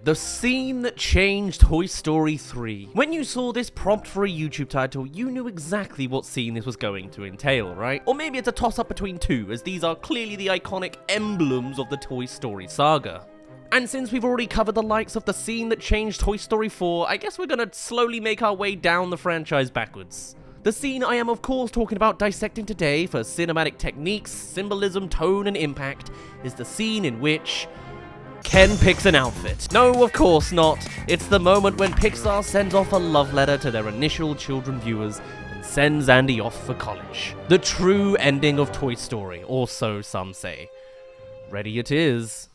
the scene that changed Toy Story 3. When you saw this prompt for a YouTube title, you knew exactly what scene this was going to entail, right? Or maybe it's a toss-up between two, as these are clearly the iconic emblems of the Toy Story saga. And since we've already covered the likes of the scene that changed Toy Story 4, I guess we're gonna slowly make our way down the franchise backwards. The scene I am of course talking about dissecting today for cinematic techniques, symbolism, tone, and impact is the scene in which Ken picks an outfit. No, of course not. It's the moment when Pixar sends off a love letter to their initial children viewers and sends Andy off for college. The true ending of Toy Story, or so some say. Ready it is.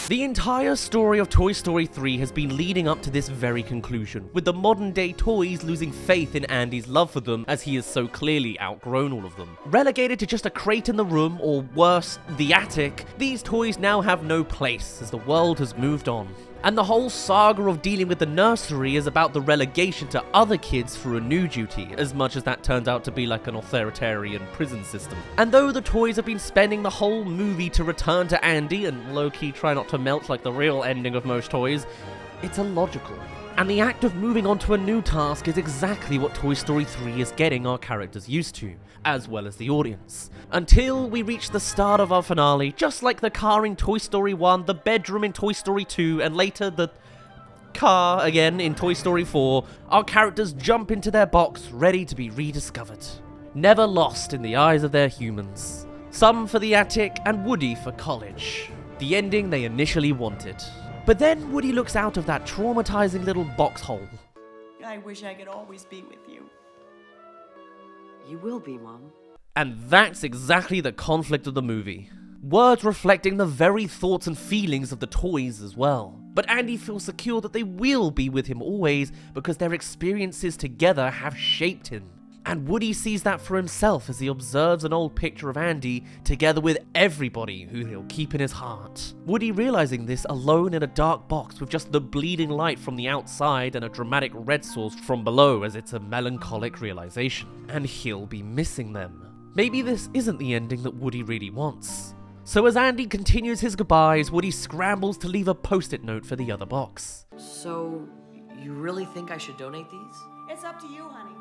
The entire story of Toy Story 3 has been leading up to this very conclusion, with the modern-day toys losing faith in Andy's love for them as he has so clearly outgrown all of them. Relegated to just a crate in the room, or worse, the attic, these toys now have no place as the world has moved on. And the whole saga of dealing with the nursery is about the relegation to other kids for a new duty, as much as that turns out to be like an authoritarian prison system. And though the toys have been spending the whole movie to return to Andy and low-key try not to melt like the real ending of most toys, it's illogical. And the act of moving on to a new task is exactly what Toy Story 3 is getting our characters used to, as well as the audience. Until we reach the start of our finale, just like the car in Toy Story 1, the bedroom in Toy Story 2, and later the car again in Toy Story 4, our characters jump into their box ready to be rediscovered. Never lost in the eyes of their humans. Some for the attic and Woody for college. The ending they initially wanted. But then Woody looks out of that traumatizing little box hole. I wish I could always be with you. You will be, Mom. And that's exactly the conflict of the movie. Words reflecting the very thoughts and feelings of the toys as well. But Andy feels secure that they will be with him always because their experiences together have shaped him. And Woody sees that for himself as he observes an old picture of Andy together with everybody who he'll keep in his heart. Woody realizing this alone in a dark box with just the bleeding light from the outside and a dramatic red source from below as it's a melancholic realization. And he'll be missing them. Maybe this isn't the ending that Woody really wants. So as Andy continues his goodbyes, Woody scrambles to leave a post-it note for the other box. So, you really think I should donate these? It's up to you, honey.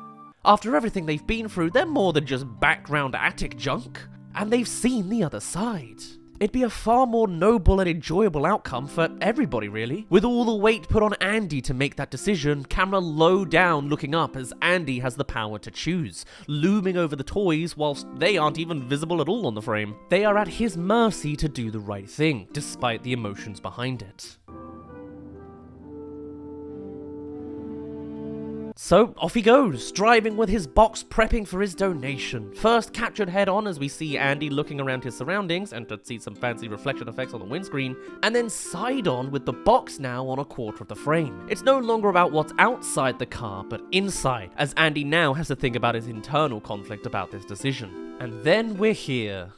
After everything they've been through, they're more than just background attic junk. And they've seen the other side. It'd be a far more noble and enjoyable outcome for everybody, really. With all the weight put on Andy to make that decision, camera low down looking up as Andy has the power to choose, looming over the toys whilst they aren't even visible at all on the frame. They are at his mercy to do the right thing, despite the emotions behind it. So off he goes, driving with his box prepping for his donation. First captured head on as we see Andy looking around his surroundings and to see some fancy reflection effects on the windscreen, and then side on with the box now on a quarter of the frame. It's no longer about what's outside the car, but inside, as Andy now has to think about his internal conflict about this decision. And then we're here.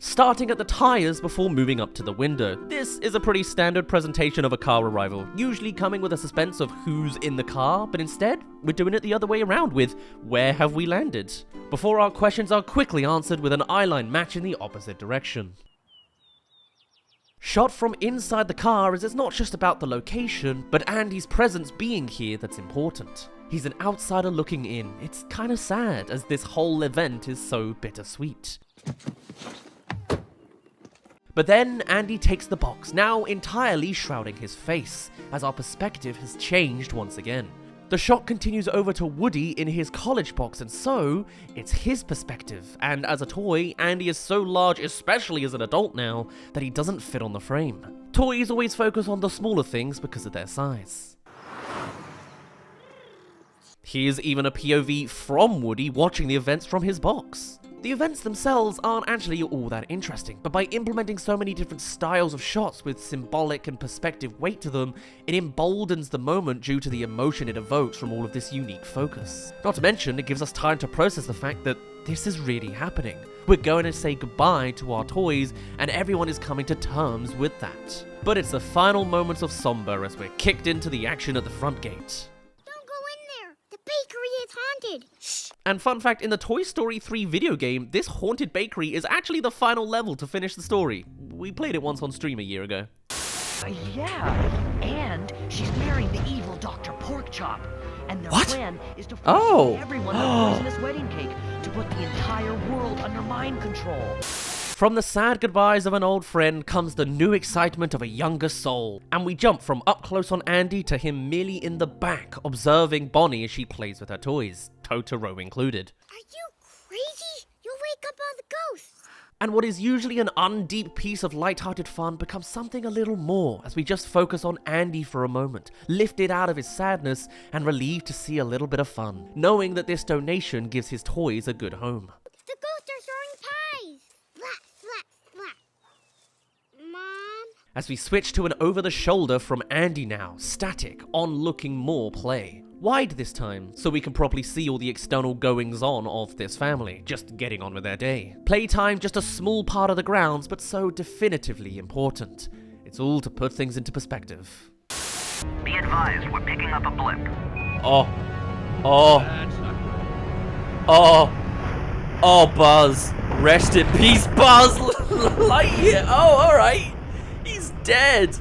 Starting at the tyres before moving up to the window. This is a pretty standard presentation of a car arrival, usually coming with a suspense of who's in the car, but instead, we're doing it the other way around with where have we landed? Before our questions are quickly answered with an eyeline match in the opposite direction. Shot from inside the car as it's not just about the location, but Andy's presence being here that's important. He's an outsider looking in. It's kinda sad as this whole event is so bittersweet. But then Andy takes the box, now entirely shrouding his face, as our perspective has changed once again. The shot continues over to Woody in his college box, and so, it's his perspective, and as a toy, Andy is so large, especially as an adult now, that he doesn't fit on the frame. Toys always focus on the smaller things because of their size. Here's even a POV from Woody watching the events from his box. The events themselves aren't actually all that interesting, but by implementing so many different styles of shots with symbolic and perspective weight to them, it emboldens the moment due to the emotion it evokes from all of this unique focus. Not to mention, it gives us time to process the fact that this is really happening. We're going to say goodbye to our toys, and everyone is coming to terms with that. But it's the final moments of somber as we're kicked into the action at the front gate. Don't go in there! The bakery And fun fact, in the Toy Story 3 video game, this haunted bakery is actually the final level to finish the story. We played it once on stream a year ago. Yeah, and she's marrying the evil Dr. Porkchop. And their What? plan is to Oh. force everyone the poisonous wedding cake to put the entire world under mind control. From the sad goodbyes of an old friend comes the new excitement of a younger soul. And we jump from up close on Andy to him merely in the back, observing Bonnie as she plays with her toys, Totoro included. Are you crazy? You'll wake up all the ghosts. And what is usually an undeep piece of light-hearted fun becomes something a little more as we just focus on Andy for a moment, lifted out of his sadness and relieved to see a little bit of fun, knowing that this donation gives his toys a good home. The ghosts are throwing pies. Slap, slap, slap. Mom? As we switch to an over-the-shoulder from Andy now, static, on looking more play. Wide this time, so we can properly see all the external goings-on of this family, just getting on with their day. Playtime just a small part of the grounds, but so definitively important. It's all to put things into perspective. Be advised, we're picking up a blip. Oh, Buzz. Rest in peace, Buzz Lightyear. Oh, alright. He's dead.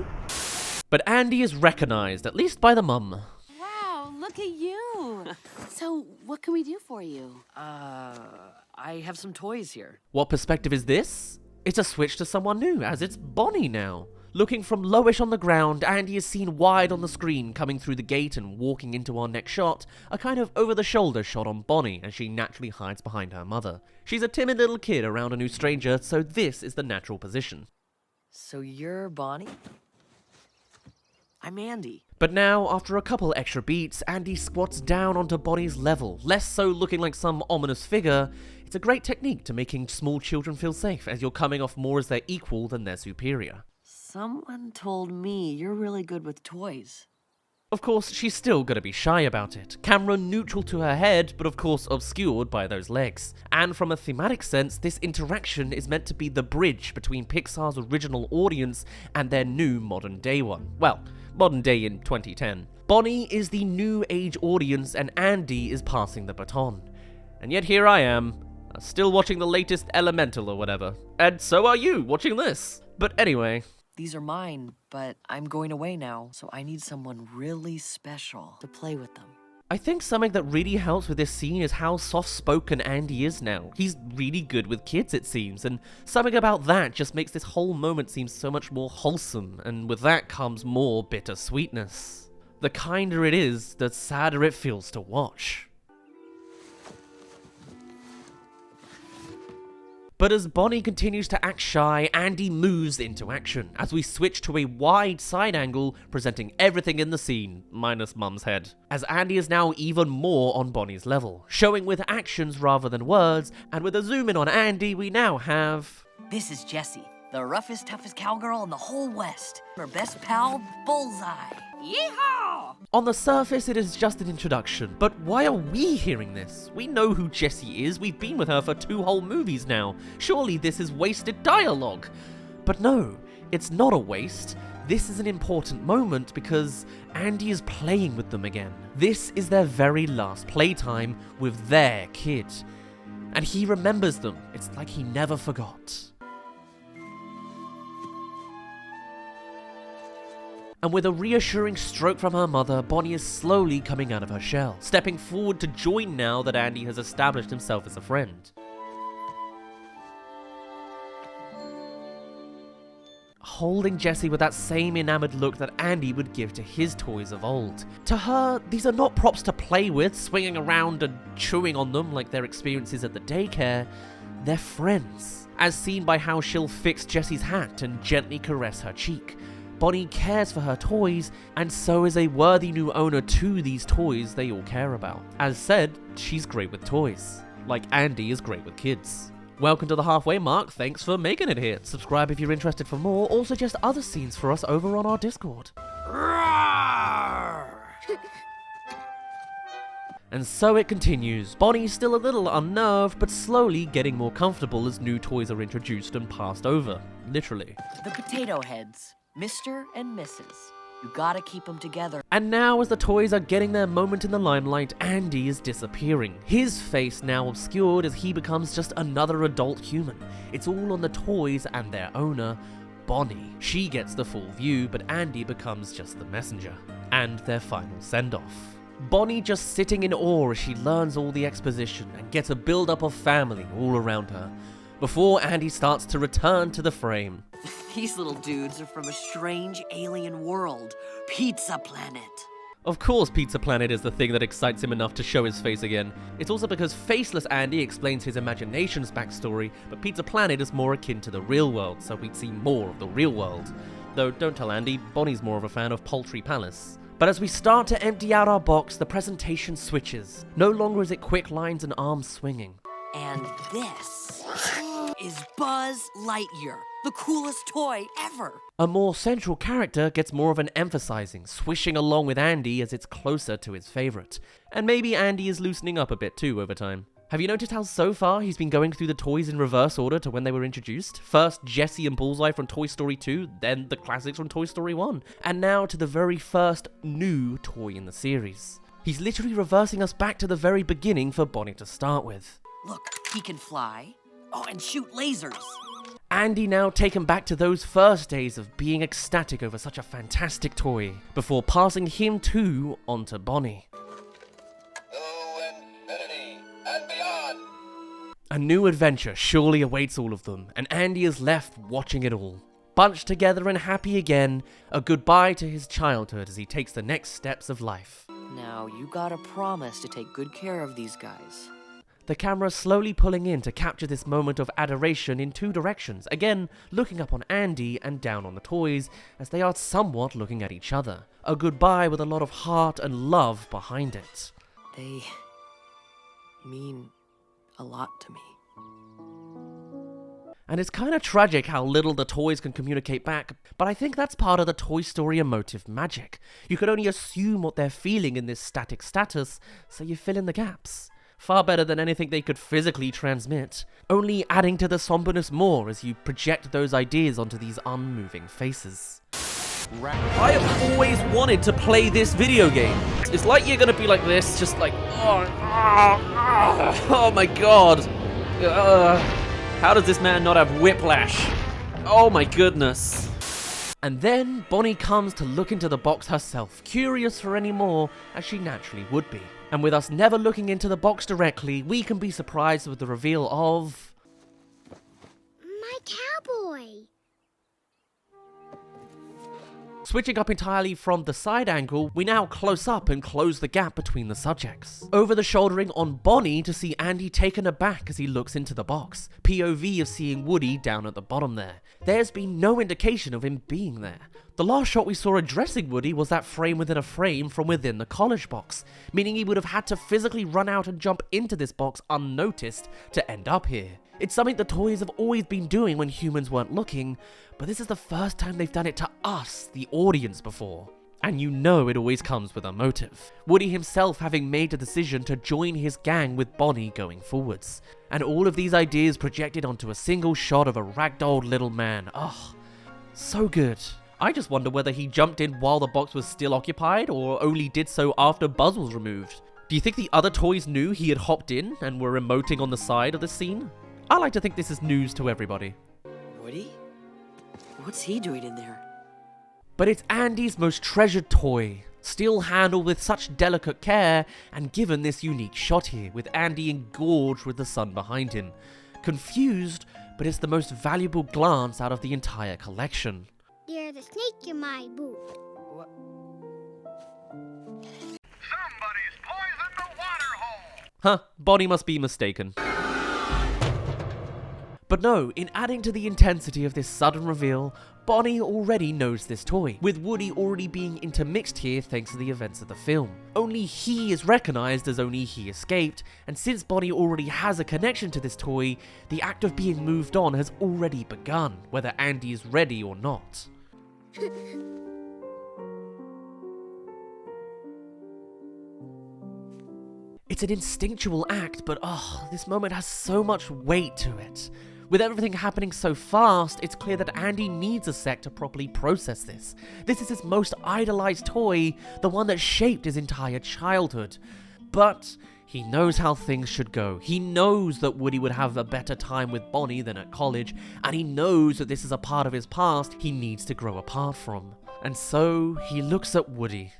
But Andy is recognized, at least by the mum. Wow, look at you. So, what can we do for you? I have some toys here. What perspective is this? It's a switch to someone new, as it's Bonnie now. Looking from lowish on the ground, Andy is seen wide on the screen coming through the gate and walking into our next shot, a kind of over-the-shoulder shot on Bonnie as she naturally hides behind her mother. She's a timid little kid around a new stranger, so this is the natural position. So you're Bonnie? I'm Andy. But now, after a couple extra beats, Andy squats down onto Bonnie's level, less so looking like some ominous figure. It's a great technique to making small children feel safe, as you're coming off more as their equal than their superior. Someone told me you're really good with toys. Of course, she's still gonna be shy about it. Camera neutral to her head, but of course obscured by those legs. And from a thematic sense, this interaction is meant to be the bridge between Pixar's original audience and their new modern day one. Well, modern day in 2010. Bonnie is the new age audience and Andy is passing the baton. And yet here I am, still watching the latest Elemental or whatever. And so are you, watching this. But anyway. These are mine, but I'm going away now, so I need someone really special to play with them. I think something that really helps with this scene is how soft-spoken Andy is now. He's really good with kids, it seems, and something about that just makes this whole moment seem so much more wholesome, and with that comes more bittersweetness. The kinder it is, the sadder it feels to watch. But as Bonnie continues to act shy, Andy moves into action, as we switch to a wide side angle, presenting everything in the scene, minus Mum's head. As Andy is now even more on Bonnie's level, showing with actions rather than words, and with a zoom in on Andy, we now have... This is Jessie, the roughest, toughest cowgirl in the whole West. Her best pal, Bullseye. Yeehaw! On the surface, it is just an introduction, but why are we hearing this? We know who Jessie is, we've been with her for 2 whole movies now. Surely this is wasted dialogue. But no, it's not a waste. This is an important moment because Andy is playing with them again. This is their very last playtime with their kid. And he remembers them. It's like he never forgot. And with a reassuring stroke from her mother, Bonnie is slowly coming out of her shell, stepping forward to join now that Andy has established himself as a friend. Holding Jessie with that same enamored look that Andy would give to his toys of old. To her, these are not props to play with, swinging around and chewing on them like their experiences at the daycare. They're friends, as seen by how she'll fix Jessie's hat and gently caress her cheek. Bonnie cares for her toys, and so is a worthy new owner to these toys they all care about. As said, she's great with toys, like Andy is great with kids. Welcome to the halfway mark, thanks for making it here. Subscribe if you're interested for more, or suggest other scenes for us over on our Discord. And so it continues. Bonnie's still a little unnerved, but slowly getting more comfortable as new toys are introduced and passed over. Literally. The potato heads. Mr. and Mrs. You gotta keep them together. And now, as the toys are getting their moment in the limelight, Andy is disappearing. His face now obscured as he becomes just another adult human. It's all on the toys and their owner, Bonnie. She gets the full view, but Andy becomes just the messenger. And their final send-off. Bonnie just sitting in awe as she learns all the exposition and gets a build-up of family all around her, before Andy starts to return to the frame. These little dudes are from a strange alien world, Pizza Planet. Of course, Pizza Planet is the thing that excites him enough to show his face again. It's also because faceless Andy explains his imagination's backstory, but Pizza Planet is more akin to the real world, so we'd see more of the real world. Though, don't tell Andy, Bonnie's more of a fan of Poultry Palace. But as we start to empty out our box, the presentation switches. No longer is it quick lines and arms swinging. And this is Buzz Lightyear, the coolest toy ever. A more central character gets more of an emphasizing, swishing along with Andy as it's closer to his favorite. And maybe Andy is loosening up a bit too over time. Have you noticed how so far he's been going through the toys in reverse order to when they were introduced? First Jessie and Bullseye from Toy Story 2, then the classics from Toy Story 1, and now to the very first new toy in the series. He's literally reversing us back to the very beginning for Bonnie to start with. Look, he can fly. Oh, and shoot lasers. Andy now taken back to those first days of being ecstatic over such a fantastic toy, before passing him too onto Bonnie. A new adventure surely awaits all of them, and Andy is left watching it all. Bunched together and happy again, a goodbye to his childhood as he takes the next steps of life. Now, you gotta promise to take good care of these guys. The camera slowly pulling in to capture this moment of adoration in two directions, again looking up on Andy and down on the toys as they are somewhat looking at each other. A goodbye with a lot of heart and love behind it. They mean a lot to me. And it's kind of tragic how little the toys can communicate back, but I think that's part of the Toy Story emotive magic. You could only assume what they're feeling in this static status, so you fill in the gaps. Far better than anything they could physically transmit, only adding to the somberness more as you project those ideas onto these unmoving faces. I have always wanted to play this video game. It's like you're gonna be like this, just like, oh my god. How does this man not have whiplash? Oh my goodness. And then Bonnie comes to look into the box herself, curious for any more, as she naturally would be. And with us never looking into the box directly, we can be surprised with the reveal of... My cowboy. Switching up entirely from the side angle, we now close up and close the gap between the subjects. Over the shouldering on Bonnie to see Andy taken aback as he looks into the box. POV of seeing Woody down at the bottom there. There's been no indication of him being there. The last shot we saw addressing Woody was that frame within a frame from within the college box, meaning he would have had to physically run out and jump into this box unnoticed to end up here. It's something the toys have always been doing when humans weren't looking, but this is the first time they've done it to us, the audience, before. And you know it always comes with a motive. Woody himself having made the decision to join his gang with Bonnie going forwards. And all of these ideas projected onto a single shot of a ragdolled little man. Oh, so good. I just wonder whether he jumped in while the box was still occupied, or only did so after Buzz was removed. Do you think the other toys knew he had hopped in and were emoting on the side of the scene? I like to think this is news to everybody. Woody? What's he doing in there? But it's Andy's most treasured toy, still handled with such delicate care, and given this unique shot here, with Andy engorged with the sun behind him. Confused, but it's the most valuable glance out of the entire collection. There's a snake in my boot. Somebody's poisoned the water hole! Huh, Bonnie must be mistaken. But no, in adding to the intensity of this sudden reveal, Bonnie already knows this toy, with Woody already being intermixed here thanks to the events of the film. Only he is recognized as only he escaped, and since Bonnie already has a connection to this toy, the act of being moved on has already begun, whether Andy is ready or not. It's an instinctual act, but this moment has so much weight to it. With everything happening so fast, it's clear that Andy needs a sec to properly process this. This is his most idolized toy, the one that shaped his entire childhood. But he knows how things should go. He knows that Woody would have a better time with Bonnie than at college, and he knows that this is a part of his past he needs to grow apart from. And so he looks at Woody.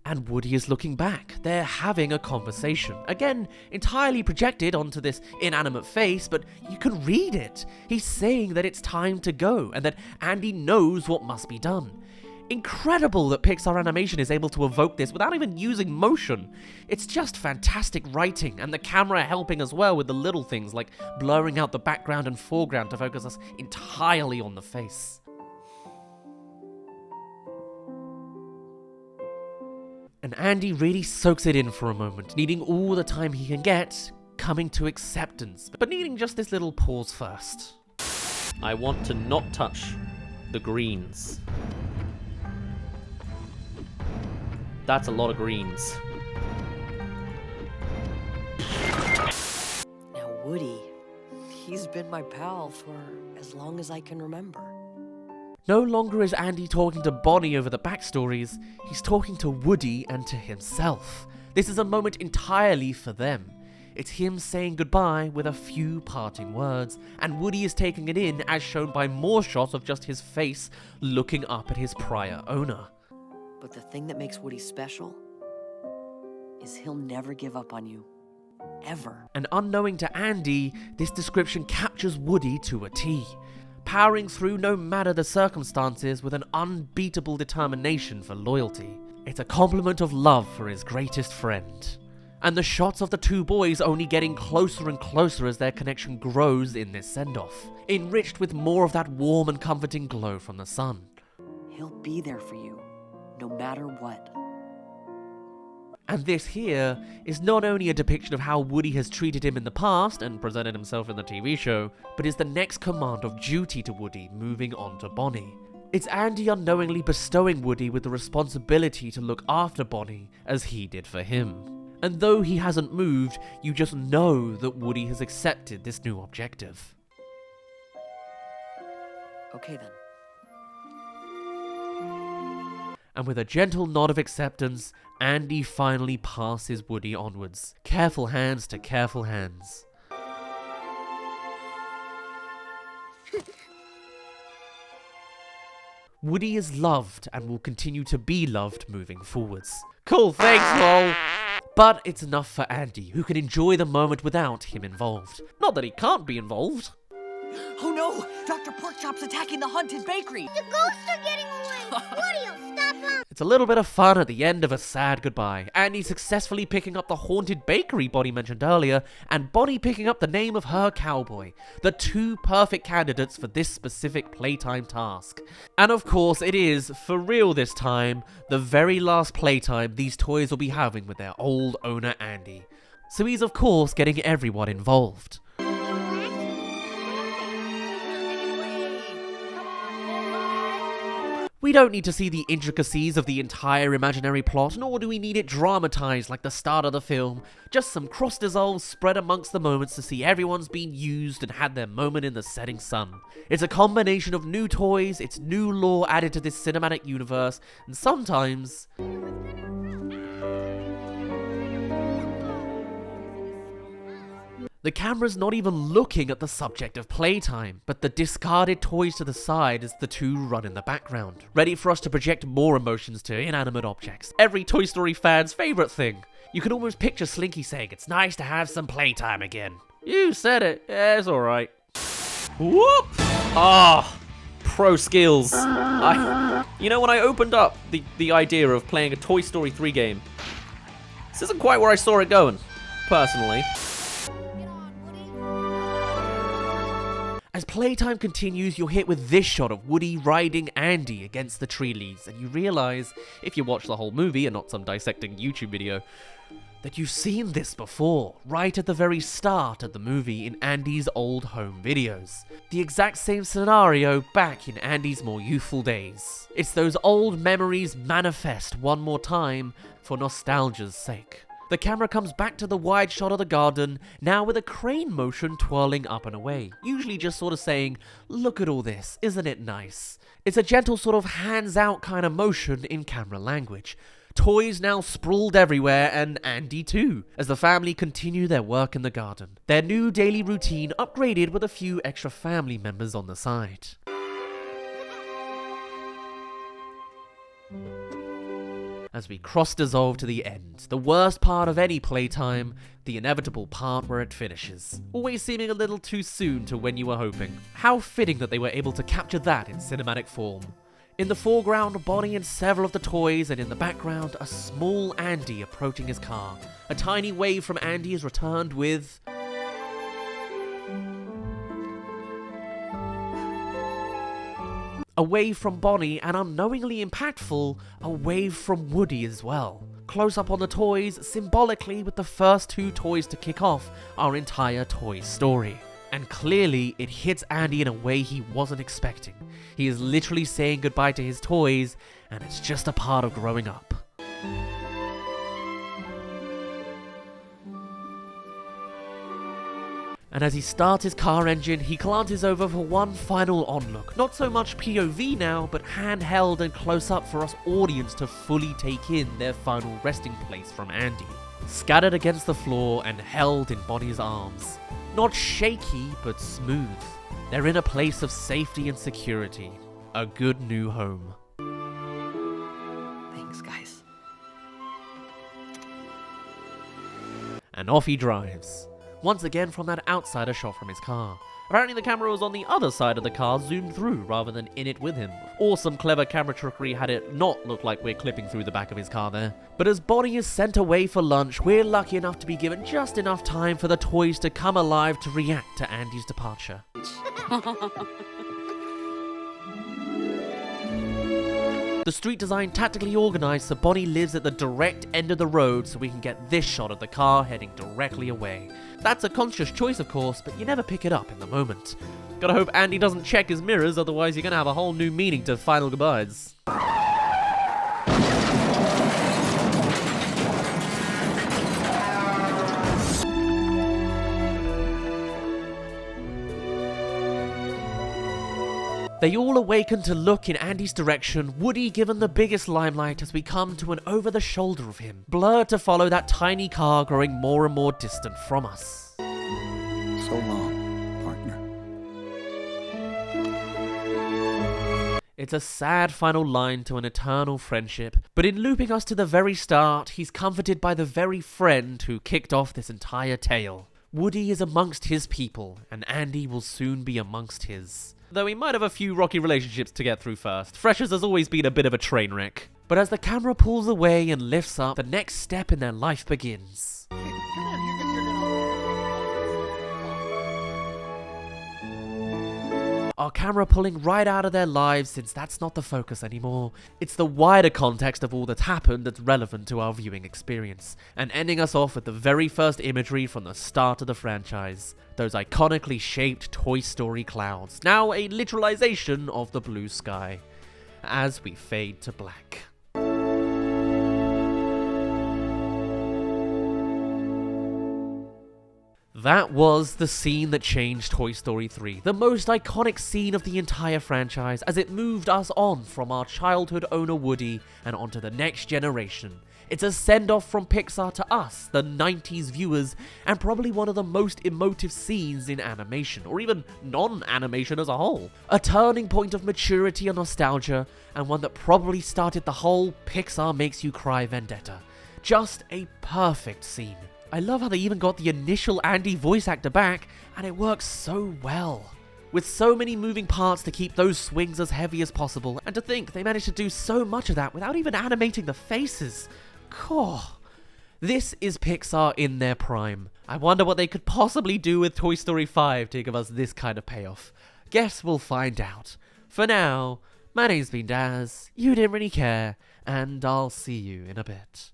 And Woody is looking back. They're having a conversation. Again, entirely projected onto this inanimate face, but you can read it. He's saying that it's time to go, and that Andy knows what must be done. Incredible that Pixar Animation is able to evoke this without even using motion. It's just fantastic writing, and the camera helping as well with the little things like blurring out the background and foreground to focus us entirely on the face. And Andy really soaks it in for a moment, needing all the time he can get, coming to acceptance, but needing just this little pause first. I want to not touch the greens. That's a lot of greens. Now, Woody, he's been my pal for as long as I can remember. No longer is Andy talking to Bonnie over the backstories, he's talking to Woody and to himself. This is a moment entirely for them. It's him saying goodbye with a few parting words, and Woody is taking it in as shown by more shots of just his face looking up at his prior owner. But the thing that makes Woody special is he'll never give up on you. Ever. And unknowing to Andy, this description captures Woody to a T. Powering through no matter the circumstances with an unbeatable determination for loyalty. It's a compliment of love for his greatest friend. And the shots of the two boys only getting closer and closer as their connection grows in this send-off, enriched with more of that warm and comforting glow from the sun. He'll be there for you, no matter what. And this here is not only a depiction of how Woody has treated him in the past and presented himself in the TV show, but is the next command of duty to Woody moving on to Bonnie. It's Andy unknowingly bestowing Woody with the responsibility to look after Bonnie as he did for him. And though he hasn't moved, you just know that Woody has accepted this new objective. Okay then. And with a gentle nod of acceptance, Andy finally passes Woody onwards. Careful hands to careful hands. Woody is loved and will continue to be loved moving forwards. Cool, thanks, lol. But it's enough for Andy, who can enjoy the moment without him involved. Not that he can't be involved. Oh no! Dr. Porkchop's attacking the haunted bakery! The ghosts are getting away! Woody'll stop them! It's a little bit of fun at the end of a sad goodbye. Andy successfully picking up the haunted bakery Bonnie mentioned earlier, and Bonnie picking up the name of her cowboy. The two perfect candidates for this specific playtime task. And of course, it is, for real this time, the very last playtime these toys will be having with their old owner Andy. So he's of course getting everyone involved. We don't need to see the intricacies of the entire imaginary plot, nor do we need it dramatized like the start of the film. Just some cross dissolves spread amongst the moments to see everyone's been used and had their moment in the setting sun. It's a combination of new toys, it's new lore added to this cinematic universe, and sometimes the camera's not even looking at the subject of playtime, but the discarded toys to the side as the two run in the background, ready for us to project more emotions to inanimate objects. Every Toy Story fan's favourite thing. You can almost picture Slinky saying, "It's nice to have some playtime again." You said it. Yeah, it's alright. Whoop! Ah! Pro skills. You know, when I opened up the idea of playing a Toy Story 3 game, this isn't quite where I saw it going, personally. As playtime continues, you're hit with this shot of Woody riding Andy against the tree leaves, and you realise, if you watch the whole movie and not some dissecting YouTube video, that you've seen this before, right at the very start of the movie in Andy's old home videos. The exact same scenario back in Andy's more youthful days. It's those old memories manifest one more time for nostalgia's sake. The camera comes back to the wide shot of the garden, now with a crane motion twirling up and away, usually just sort of saying, "Look at all this, isn't it nice?" It's a gentle sort of hands-out kind of motion in camera language. Toys now sprawled everywhere, and Andy too, as the family continue their work in the garden. Their new daily routine upgraded with a few extra family members on the side. As we cross-dissolve to the end, the worst part of any playtime, the inevitable part where it finishes. Always seeming a little too soon to when you were hoping. How fitting that they were able to capture that in cinematic form. In the foreground, Bonnie and several of the toys, and in the background, a small Andy approaching his car. A tiny wave from Andy is returned with... a wave from Bonnie, and unknowingly impactful, a wave from Woody as well. Close up on the toys, symbolically with the first two toys to kick off our entire Toy Story. And clearly, it hits Andy in a way he wasn't expecting. He is literally saying goodbye to his toys, and it's just a part of growing up. And as he starts his car engine, he glances over for one final onlook. Not so much POV now, but handheld and close up for us audience to fully take in their final resting place from Andy. Scattered against the floor and held in Bonnie's arms. Not shaky, but smooth. They're in a place of safety and security. A good new home. Thanks, guys. And off he drives. Once again from that outsider shot from his car. Apparently the camera was on the other side of the car, zoomed through rather than in it with him. Or some clever camera trickery had it not look like we're clipping through the back of his car there. But as Bonnie is sent away for lunch, we're lucky enough to be given just enough time for the toys to come alive to react to Andy's departure. The street design tactically organised so Bonnie lives at the direct end of the road so we can get this shot of the car heading directly away. That's a conscious choice of course, but you never pick it up in the moment. Gotta hope Andy doesn't check his mirrors, otherwise you're gonna have a whole new meaning to final goodbyes. They all awaken to look in Andy's direction, Woody given the biggest limelight as we come to an over the shoulder of him, blurred to follow that tiny car growing more and more distant from us. So long, partner. It's a sad final line to an eternal friendship, but in looping us to the very start, he's comforted by the very friend who kicked off this entire tale. Woody is amongst his people, and Andy will soon be amongst his. Though he might have a few rocky relationships to get through first. Freshers has always been a bit of a train wreck. But as the camera pulls away and lifts up, the next step in their life begins. Our camera pulling right out of their lives since that's not the focus anymore. It's the wider context of all that's happened that's relevant to our viewing experience, and ending us off with the very first imagery from the start of the franchise. Those iconically shaped Toy Story clouds, now a literalization of the blue sky, as we fade to black. That was the scene that changed Toy Story 3, the most iconic scene of the entire franchise as it moved us on from our childhood owner Woody and onto the next generation. It's a send-off from Pixar to us, the 90s viewers, and probably one of the most emotive scenes in animation, or even non-animation as a whole. A turning point of maturity and nostalgia, and one that probably started the whole Pixar makes you cry vendetta. Just a perfect scene. I love how they even got the initial Andy voice actor back, and it works so well. With so many moving parts to keep those swings as heavy as possible, and to think they managed to do so much of that without even animating the faces. Cool. This is Pixar in their prime. I wonder what they could possibly do with Toy Story 5 to give us this kind of payoff. Guess we'll find out. For now, my name's been Daz, you didn't really care, and I'll see you in a bit.